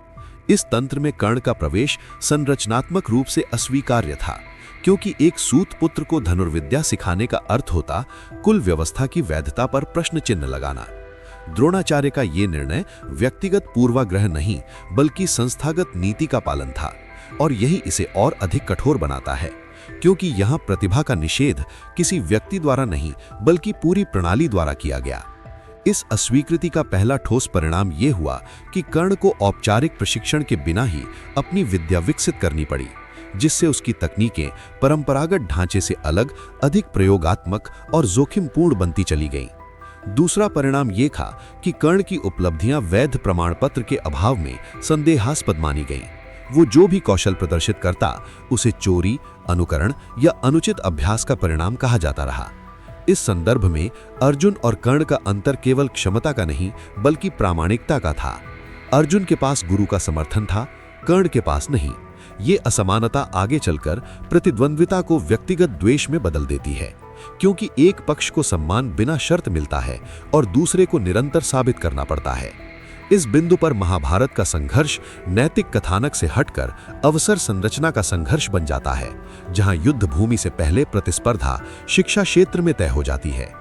S1: इस तंत्र में कर्ण का प्रवेश संरचनात्मक रूप से अस्वीकार्य था, क्योंकि एक सूत पुत्र को धनुर्विद्या सिखाने का अर्थ होता कुल व्यवस्था की वैधता पर प्रश्न चिन्ह लगाना।
S2: द्रोणाचार्य का ये निर्णय व्यक्तिगत पूर्वाग्रह नहीं बल्कि संस्थागत नीति का पालन था, और यही इसे और अधिक कठोर बनाता है, क्योंकि यहाँ प्रतिभा का निषेध किसी व्यक्ति द्वारा नहीं बल्कि पूरी प्रणाली द्वारा किया गया। इस अस्वीकृति का पहला ठोस परिणाम ये हुआ कि कर्ण को औपचारिक प्रशिक्षण के बिना ही अपनी विद्या विकसित करनी पड़ी, जिससे उसकी तकनीकें परंपरागत ढांचे से अलग, अधिक प्रयोगात्मक और जोखिमपूर्ण बनती चली गईं। दूसरा परिणाम ये था कि कर्ण की उपलब्धियां वैध प्रमाण पत्र के अभाव में संदेहास्पद मानी गईं। वो जो भी कौशल प्रदर्शित करता उसे चोरी, अनुकरण या अनुचित अभ्यास का परिणाम कहा जाता रहा। इस संदर्भ में अर्जुन और कर्ण का अंतर केवल क्षमता का नहीं बल्कि प्रामाणिकता का था। अर्जुन के पास गुरु का समर्थन था, कर्ण के पास नहीं। ये असमानता आगे चलकर प्रतिद्वंद्विता को व्यक्तिगत द्वेष में बदल देती है, क्योंकि एक पक्ष को सम्मान बिना शर्त मिलता है और दूसरे को निरंतर साबित करना पड़ता है। इस बिंदु पर महाभारत का संघर्ष नैतिक कथानक से हटकर अवसर संरचना का संघर्ष बन जाता है, जहां युद्ध भूमि से पहले प्रतिस्पर्धा शिक्षा क्षेत्र में तय हो जाती है।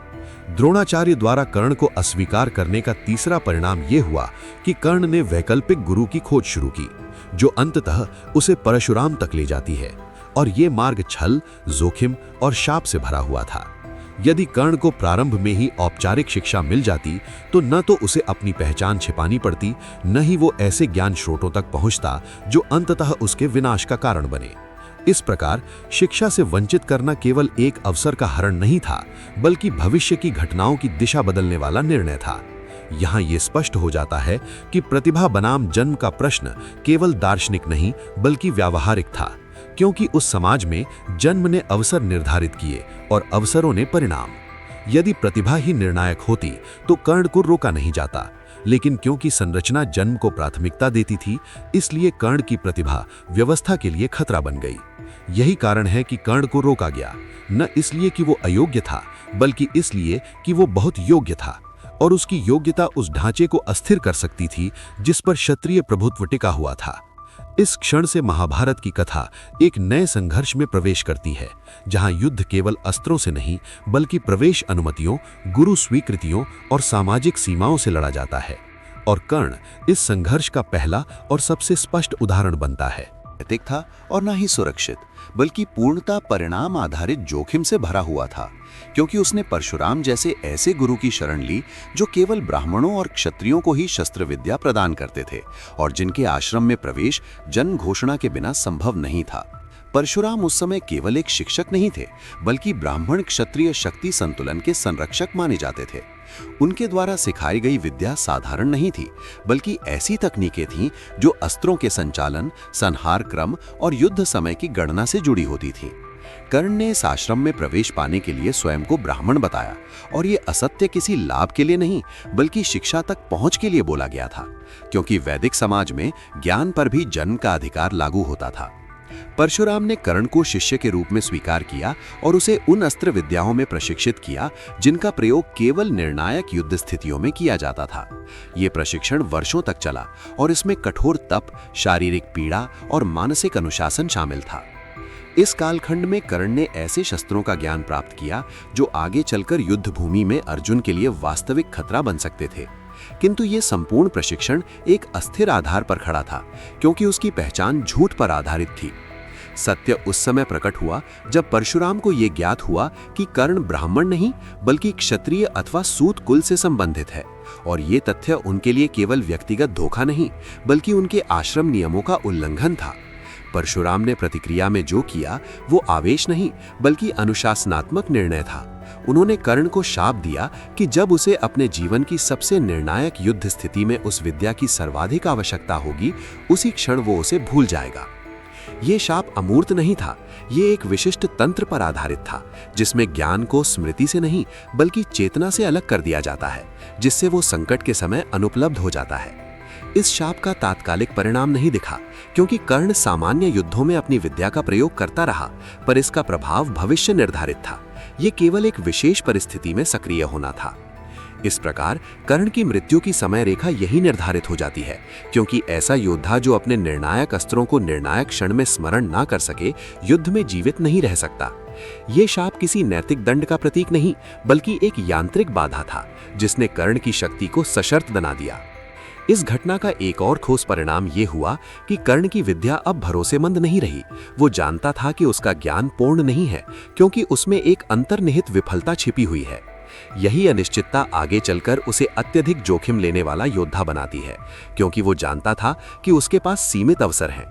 S2: द्रोणाचार्य द्वारा कर्ण को अस्वीकार करने का तीसरा परिणाम यह हुआ कि कर्ण ने वैकल्पिक गुरु की खोज शुरू की, जो अंततः उसे परशुराम तक ले जाती है, और ये मार्ग छल, जोखिम और शाप से भरा हुआ था। यदि कर्ण को प्रारंभ में ही औपचारिक शिक्षा मिल जाती तो न तो उसे अपनी पहचान छिपानी पड़ती, न ही वो ऐसे ज्ञान स्रोतों तक पहुंचता जो अंततः उसके विनाश का कारण बने। इस प्रकार शिक्षा से वंचित करना केवल एक अवसर का हरण नहीं था, बल्कि भविष्य की घटनाओं की दिशा बदलने वाला निर्णय था। यहाँ ये स्पष्ट हो जाता है कि प्रतिभा बनाम जन्म का प्रश्न केवल दार्शनिक नहीं बल्कि व्यावहारिक था, क्योंकि उस समाज में जन्म ने अवसर निर्धारित किए और अवसरों ने परिणाम। यदि प्रतिभा ही निर्णायक होती तो कर्ण को रोका नहीं जाता, लेकिन क्योंकि संरचना जन्म को प्राथमिकता देती थी, इसलिए कर्ण की प्रतिभा व्यवस्था के लिए खतरा बन गई। यही कारण है कि कर्ण को रोका गया, न इसलिए कि वो अयोग्य था बल्कि इसलिए कि वो बहुत योग्य था, और उसकी योग्यता उस ढांचे को अस्थिर कर सकती थी जिस पर क्षत्रिय प्रभुत्व टिका हुआ था। इस क्षण से महाभारत की कथा एक नए संघर्ष में प्रवेश करती है, जहां युद्ध केवल अस्त्रों से नहीं बल्कि प्रवेश अनुमतियों, गुरु स्वीकृतियों और सामाजिक सीमाओं से लड़ा जाता है। और कर्ण इस संघर्ष का पहला और सबसे स्पष्ट उदाहरण बनता है।
S1: नैतिक था और न ही सुरक्षित, बल्कि पूर्णता परिणाम आधारित जोखिम से भरा हुआ था, क्योंकि उसने परशुराम जैसे ऐसे गुरु की शरण ली जो केवल ब्राह्मणों और क्षत्रियों को ही शस्त्र विद्या प्रदान करते थे और जिनके आश्रम में प्रवेश जन्म घोषणा के बिना संभव नहीं था। परशुराम उस समय केवल एक शिक्षक नहीं थे, बल्कि ब्राह्मण क्षत्रिय शक्ति संतुलन के संरक्षक माने जाते थे। उनके द्वारा सिखाई गई विद्या साधारण नहीं थी, बल्कि ऐसी तकनीकें थीं जो अस्त्रों के संचालन, संहार क्रम और युद्ध समय की गणना से जुड़ी होती थीं। कर्ण ने इस आश्रम में प्रवेश पाने के लिए स्वयं को ब्राह्मण बताया, और ये असत्य किसी लाभ के लिए नहीं बल्कि शिक्षा तक पहुंच के लिए बोला गया था, क्योंकि वैदिक समाज में ज्ञान पर भी जन्म का अधिकार लागू होता था। परशुराम ने कर्ण को शिष्य के रूप में स्वीकार किया और उसे उन अस्त्र विद्याओं में प्रशिक्षित किया जिनका प्रयोग केवल निर्णायक युद्ध स्थितियों में किया जाता था। ये प्रशिक्षण वर्षों तक चला और इसमें कठोर तप, शारीरिक पीड़ा और मानसिक अनुशासन शामिल था। इस कालखंड में कर्ण ने ऐसे शस्त्रों का ज्ञान प्राप्त किया जो आगे चलकर युद्ध भूमि में अर्जुन के लिए वास्तविक खतरा बन सकते थे। किंतु ये संपूर्ण प्रशिक्षण एक अस्थिर आधार पर खड़ा था, क्योंकि उसकी पहचान झूठ पर आधारित थी। सत्य उस समय प्रकट हुआ जब परशुराम को यह ज्ञात हुआ कि कर्ण ब्राह्मण नहीं बल्कि क्षत्रिय अथवा सूत कुल से संबंधित है, और ये तथ्य उनके लिए केवल व्यक्तिगत धोखा नहीं बल्कि उनके आश्रम नियमों का उल्लंघन था। परशुराम ने प्रतिक्रिया में जो किया वो आवेश नहीं बल्कि अनुशासनात्मक निर्णय था। उन्होंने कर्ण को शाप दिया कि जब उसे अपने जीवन की सबसे निर्णायक युद्ध स्थिति में उस विद्या की सर्वाधिक आवश्यकता होगी, उसी क्षण वो उसे भूल जाएगा। ये शाप अमूर्त नहीं था, ये एक विशिष्ट तंत्र पर आधारित था, जिसमें ज्ञान को स्मृति से नहीं बल्कि चेतना से अलग कर दिया जाता है, जिससे वो संकट के समय अनुपलब्ध हो जाता है। इस शाप का तात्कालिक परिणाम नहीं दिखा, क्योंकि कर्ण सामान्य युद्धों में अपनी विद्या का प्रयोग करता रहा, पर इसका प्रभाव भविष्य निर्धारित था। ये केवल एक विशेष परिस्थिति में सक्रिय होना था।
S3: इस प्रकार कर्ण की मृत्यु की समय रेखा यही निर्धारित हो जाती है, क्योंकि ऐसा योद्धा जो अपने निर्णायक अस्त्रों को निर्णायक क्षण में स्मरण ना कर सके, युद्ध में जीवित नहीं रह सकता। ये शाप किसी नैतिक दंड का प्रतीक नहीं, बल्कि एक यांत्रिक बाधा था जिसने कर्ण की शक्ति को सशर्त बना दिया। इस घटना का एक और ठोस परिणाम ये हुआ कि कर्ण की विद्या अब भरोसेमंद नहीं रही। वो जानता था कि उसका ज्ञान पूर्ण नहीं है, क्योंकि उसमें एक अंतर्निहित विफलता छिपी हुई है। यही अनिश्चितता आगे चलकर उसे अत्यधिक जोखिम लेने वाला योद्धा बनाती है, क्योंकि वो जानता था कि उसके पास सीमित अवसर हैं।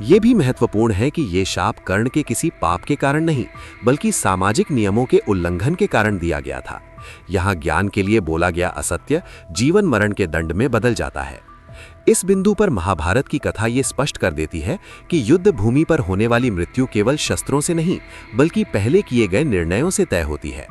S3: ये भी महत्वपूर्ण है कि ये शाप कर्ण के किसी पाप के कारण नहीं, बल्कि सामाजिक नियमों के उल्लंघन के कारण दिया गया था। यहाँ ज्ञान के लिए बोला गया असत्य जीवन मरण के दंड में बदल जाता है। इस बिंदु पर महाभारत की कथा ये स्पष्ट कर देती है कि युद्ध भूमि पर होने वाली मृत्यु केवल शस्त्रों से नहीं, बल्कि पहले किए गए निर्णयों से तय होती है।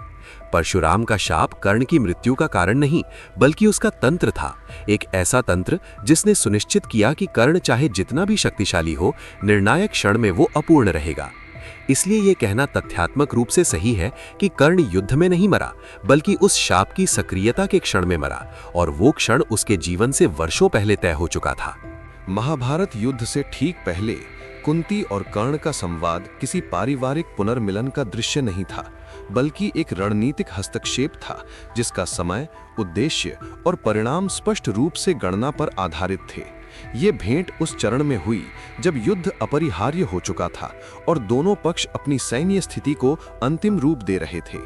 S3: परशुराम का शाप कर्ण की मृत्यु का कारण नहीं, बल्कि उसका तंत्र था, एक ऐसा तंत्र जिसने सुनिश्चित किया कि कर्ण चाहे जितना भी शक्तिशाली हो, निर्णायक क्षण में वो अपूर्ण रहेगा। इसलिए ये कहना तथ्यात्मक रूप से सही है कि कर्ण युद्ध में नहीं मरा, बल्कि उस शाप की सक्रियता के क्षण में मरा, और वो क्षण उसके जीवन से वर्षों पहले तय हो चुका था।
S2: महाभारत युद्ध से ठीक पहले कुंती और कर्ण का संवाद किसी पारिवारिक पुनर्मिलन का दृश्य नहीं था, बल्कि एक रणनीतिक हस्तक्षेप था जिसका समय, उद्देश्य और परिणाम स्पष्ट रूप से गणना पर आधारित थे। ये भेंट उस चरण में हुई जब युद्ध अपरिहार्य हो चुका था और दोनों पक्ष अपनी सैन्य स्थिति को अंतिम रूप दे रहे थे।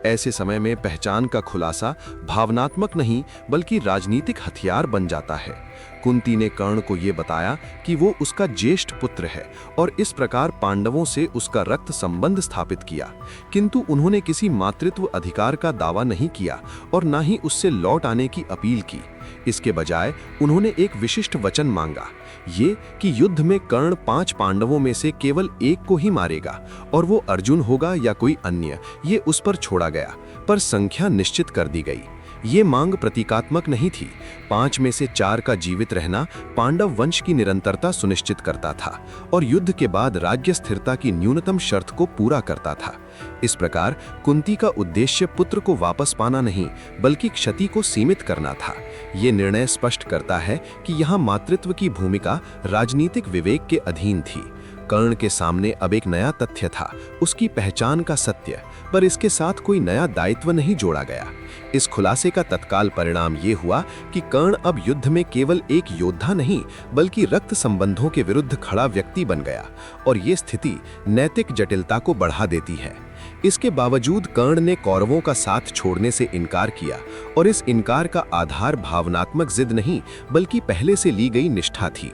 S2: ऐसे समय में पहचान का खुलासा भावनात्मक नहीं, बल्कि राजनीतिक हथियार बन जाता है। कुंती ने कर्ण को ये बताया कि वो उसका ज्येष्ठ पुत्र है और इस प्रकार पांडवों से उसका रक्त संबंध स्थापित किया, किंतु उन्होंने किसी मातृत्व अधिकार का दावा नहीं किया और न ही उससे लौट आने की अपील की। इसके बजाय उन्होंने एक विशिष्ट वचन मांगा, ये कि युद्ध में कर्ण 5 पांडवों में से केवल एक को ही मारेगा, और वो अर्जुन होगा या कोई अन्य, ये उस पर छोड़ा गया, पर संख्या निश्चित कर दी गई। ये मांग प्रतीकात्मक नहीं थी। 5 में से 4 का जीवित रहना पांडव वंश की निरंतरता सुनिश्चित करता था और युद्ध के बाद राज्य स्थिरता की न्यूनतम शर्त को पूरा करता था। इस प्रकार कुंती का उद्देश्य पुत्र को वापस पाना नहीं, बल्कि क्षति को सीमित करना था। ये निर्णय स्पष्ट करता है कि यहाँ मातृत्व की भूमिका राजनीतिक विवेक के अधीन थी। कर्ण के सामने अब एक नया तथ्य था, उसकी पहचान का सत्य, पर इसके साथ कोई नया दायित्व नहीं जोड़ा गया। इस खुलासे का तत्काल परिणाम ये हुआ कि कर्ण अब युद्ध में केवल एक योद्धा नहीं, बल्कि रक्त संबंधों के विरुद्ध खड़ा व्यक्ति बन गया, और ये स्थिति नैतिक जटिलता को बढ़ा देती है। इसके बावजूद कर्ण ने कौरवों का साथ छोड़ने से इनकार किया, और इस इनकार का आधार भावनात्मक जिद नहीं, बल्कि पहले से ली गई निष्ठा थी।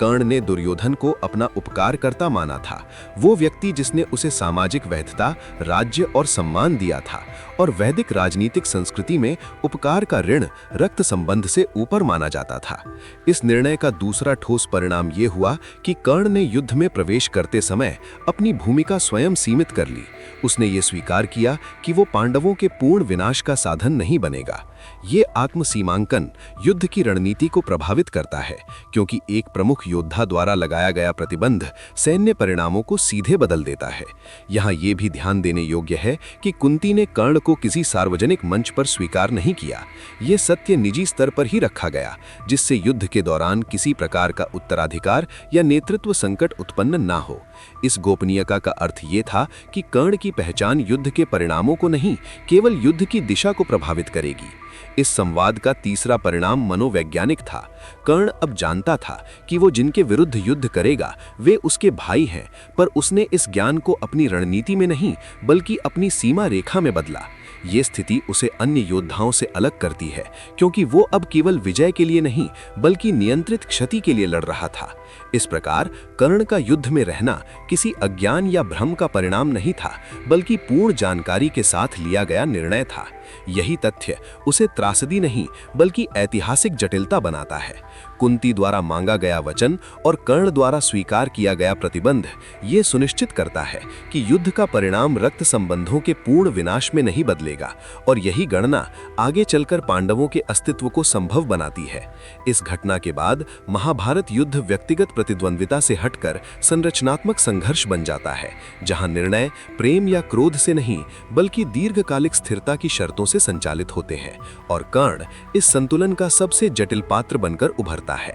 S2: कर्ण ने दुर्योधन को अपना उपकारकर्ता माना था, वो व्यक्ति जिसने उसे सामाजिक वैधता, राज्य और सम्मान दिया था, और वैदिक राजनीतिक संस्कृति में उपकार का ऋण रक्त संबंध से ऊपर माना जाता था। इस निर्णय का दूसरा ठोस परिणाम ये हुआ कि कर्ण ने युद्ध में प्रवेश करते समय अपनी भूमिका स्वयं सीमित कर ली। उसने ये स्वीकार किया कि वो पांडवों के पूर्ण विनाश का साधन नहीं बनेगा। ये आत्मसीमांकन युद्ध की रणनीति को प्रभावित करता है, क्योंकि एक प्रमुख योद्धा द्वारा लगाया गया प्रतिबंध सैन्य परिणामों को सीधे बदल देता है। यहाँ ये भी ध्यान देने योग्य है कि कुंती ने कर्ण को किसी सार्वजनिक मंच पर स्वीकार नहीं किया। ये सत्य निजी स्तर पर ही रखा गया, जिससे युद्ध के दौरान किसी प्रकार का उत्तराधिकार या नेतृत्व संकट उत्पन्न ना हो। इस गोपनीयता का अर्थ ये था कि कर्ण की पहचान युद्ध के परिणामों को नहीं, केवल युद्ध की दिशा को प्रभावित करेगी। इस संवाद का तीसरा परिणाम मनोवैज्ञानिक था। कर्ण अब जानता था कि वो जिनके विरुद्ध युद्ध करेगा वे उसके भाई हैं, पर उसने इस ज्ञान को अपनी रणनीति में नहीं, बल्कि अपनी सीमा रेखा में बदला। ये स्थिति उसे अन्य योद्धाओं से अलग करती है, क्योंकि वो अब केवल विजय के लिए नहीं, बल्कि नियंत्रित क्षति के लिए लड़ रहा था। इस प्रकार कर्ण का युद्ध में रहना किसी अज्ञान या भ्रम का परिणाम नहीं था, बल्कि पूर्ण जानकारी के साथ लिया गया निर्णय था। यही तथ्य उसे त्रासदी नहीं, बल्कि ऐतिहासिक जटिलता बनाता है।
S4: कुंती द्वारा मांगा गया वचन और कर्ण द्वारा स्वीकार किया गया प्रतिबंध ये सुनिश्चित करता है कि युद्ध का परिणाम रक्त संबंधों के पूर्ण विनाश में नहीं बदलेगा, और यही गणना आगे चलकर पांडवों के अस्तित्व को संभव बनाती है। इस घटना के बाद महाभारत युद्ध व्यक्तिगत प्रतिद्वंद्विता से हटकर संरचनात्मक संघर्ष बन जाता है, जहां निर्णय प्रेम या क्रोध से नहीं बल्कि दीर्घकालिक स्थिरता की शर्तों से संचालित होते हैं, और कर्ण इस संतुलन का सबसे जटिल पात्र बनकर उभरता है।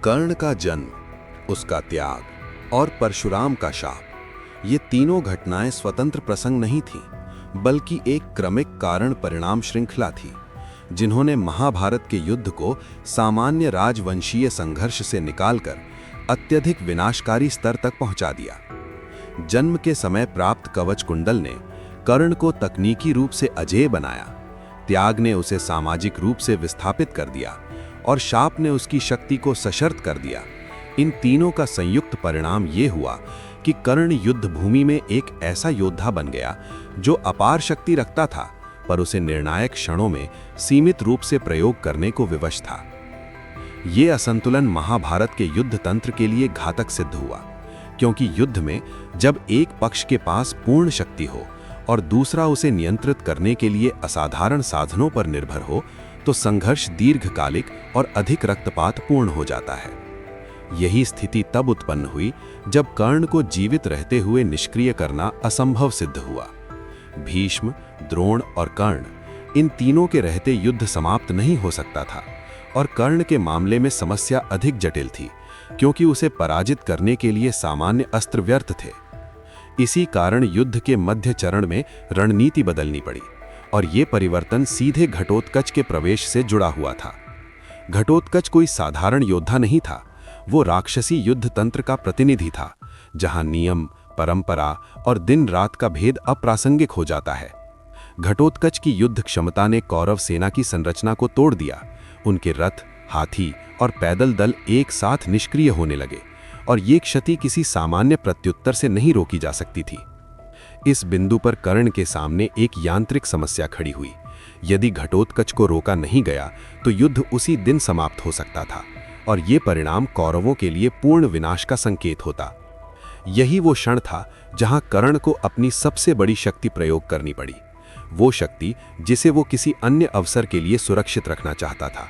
S2: कर्ण का जन्म, उसका त्याग और परशुराम का शाप, ये तीनों घटनाएं स्वतंत्र प्रसंग नहीं थीं, बल्कि एक क्रमिक कारण परिणाम श्रृंखला थी, जिन्होंने महाभारत के युद्ध को सामान्य राजवंशीय संघर्ष से निकालकर अत्यधिक विनाशकारी स्तर तक पहुंचा दिया। जन्म के समय प्राप्त कवच कुंडल ने कर्ण को तकनीकी रूप से अजेय बनाया, त्याग ने उसे सामाजिक रूप से विस्थापित कर दिया और शाप ने उसकी शक्ति को सशर्त कर दिया। इन तीनों का संयुक्त परिणाम ये हुआ कि कर्ण युद्ध भूमि में एक ऐसा योद्धा बन गया जो अपार शक्ति रखता था, पर उसे निर्णायक क्षणों में सीमित रूप से प्रयोग करने को विवश था। ये असंतुलन महाभारत के युद्ध तंत्र के लिए घातक सिद्ध हुआ, क्योंकि युद्ध में जब एक पक्ष के पास पूर्ण शक्ति हो और दूसरा उसे नियंत्रित करने के लिए असाधारण साधनों पर निर्भर हो, तो संघर्ष दीर्घकालिक और अधिक रक्तपात पूर्ण हो जाता है। यही स्थिति तब उत्पन्न हुई जब कर्ण को जीवित रहते हुए निष्क्रिय करना असंभव सिद्ध हुआ। भीष्म, द्रोण और कर्ण, इन तीनों के रहते युद्ध समाप्त नहीं हो सकता था, और कर्ण के मामले में समस्या अधिक जटिल थी, क्योंकि उसे पराजित करने के लिए सामान्य अस्त्र व्यर्थ थे। इसी कारण युद्ध के मध्य चरण में रणनीति बदलनी पड़ी, और ये परिवर्तन सीधे घटोत्कच के प्रवेश से जुड़ा हुआ था। घटोत्कच कोई साधारण योद्धा नहीं था, वो राक्षसी युद्ध तंत्र का प्रतिनिधि था, जहां नियम, परंपरा और दिन रात का भेद अप्रासंगिक हो जाता है। घटोत्कच की युद्ध क्षमता ने कौरव सेना की संरचना को तोड़ दिया। उनके रथ, हाथी और पैदल दल एक साथ निष्क्रिय होने लगे, और ये क्षति किसी सामान्य प्रत्युत्तर से नहीं रोकी जा सकती थी। इस बिंदु पर कर्ण के सामने एक यांत्रिक समस्या खड़ी हुई। यदि घटोत्कच को रोका नहीं गया तो युद्ध उसी दिन समाप्त हो सकता था, और ये परिणाम कौरवों के लिए पूर्ण विनाश का संकेत होता। यही वो क्षण था जहां कर्ण को अपनी सबसे बड़ी शक्ति प्रयोग करनी पड़ी, वो शक्ति जिसे वो किसी अन्य अवसर के लिए सुरक्षित रखना चाहता था।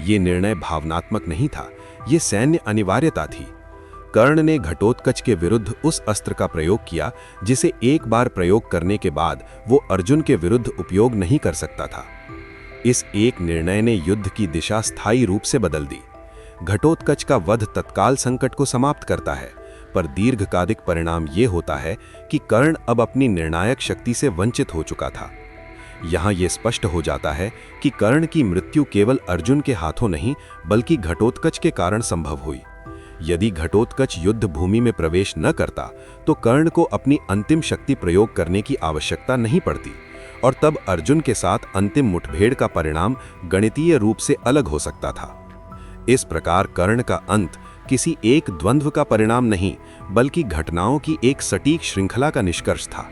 S2: ये निर्णय भावनात्मक नहीं था, ये सैन्य अनिवार्यता थी। कर्ण ने घटोत्कच के विरुद्ध उस अस्त्र का प्रयोग किया जिसे एक बार प्रयोग करने के बाद वो अर्जुन के विरुद्ध उपयोग नहीं कर सकता था। इस एक निर्णय ने युद्ध की दिशा स्थायी रूप से बदल दी। घटोत्कच का वध तत्काल संकट को समाप्त करता है, पर दीर्घकालिक परिणाम ये होता है कि कर्ण अब अपनी निर्णायक शक्ति से वंचित हो चुका था। यहाँ ये स्पष्ट हो जाता है कि कर्ण की मृत्यु केवल अर्जुन के हाथों नहीं बल्कि घटोत्कच के कारण संभव हुई। यदि घटोत्कच युद्ध भूमि में प्रवेश न करता तो कर्ण को अपनी अंतिम शक्ति प्रयोग करने की आवश्यकता नहीं पड़ती, और तब अर्जुन के साथ अंतिम मुठभेड़ का परिणाम गणितीय रूप से अलग हो सकता था। इस प्रकार कर्ण का अंत किसी एक द्वंद्व का परिणाम नहीं बल्कि घटनाओं की एक सटीक श्रृंखला का निष्कर्ष था।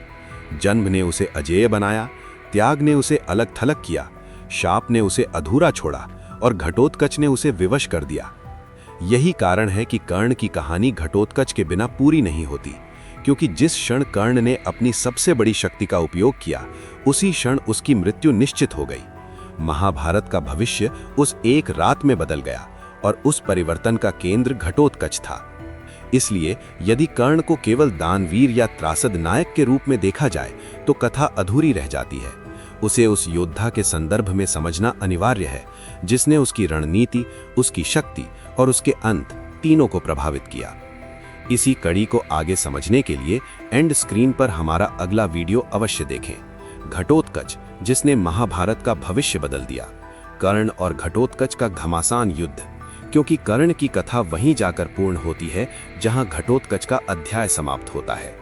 S2: जन्म ने उसे अजेय बनाया, त्याग ने उसे अलग थलग किया, शाप ने उसे अधूरा छोड़ा और घटोत्कच ने उसे विवश कर दिया। यही कारण है कि कर्ण की कहानी घटोत्कच के बिना पूरी नहीं होती, क्योंकि जिस क्षण कर्ण ने अपनी सबसे बड़ी शक्ति का उपयोग किया उसी क्षण उसकी मृत्यु निश्चित हो गई। महाभारत का भविष्य उस एक रात में बदल गया, और उस परिवर्तन का केंद्र घटोत्कच था। इसलिए यदि कर्ण को केवल दानवीर या त्रासद नायक के रूप में देखा जाए तो कथा अधूरी रह जाती है। उसे उस योद्धा के संदर्भ में समझना अनिवार्य है जिसने उसकी रणनीति, उसकी शक्ति और उसके अंत तीनों को प्रभावित किया। इसी कड़ी को आगे समझने के लिए एंड स्क्रीन पर हमारा अगला वीडियो अवश्य देखें। घटोत्कच, जिसने महाभारत का भविष्य बदल दिया। कर्ण और घटोत्कच का घमासान युद्ध, क्योंकि कर्ण की कथा वहीं जाकर पूर्ण होती है जहां घटोत्कच का अध्याय समाप्त होता है।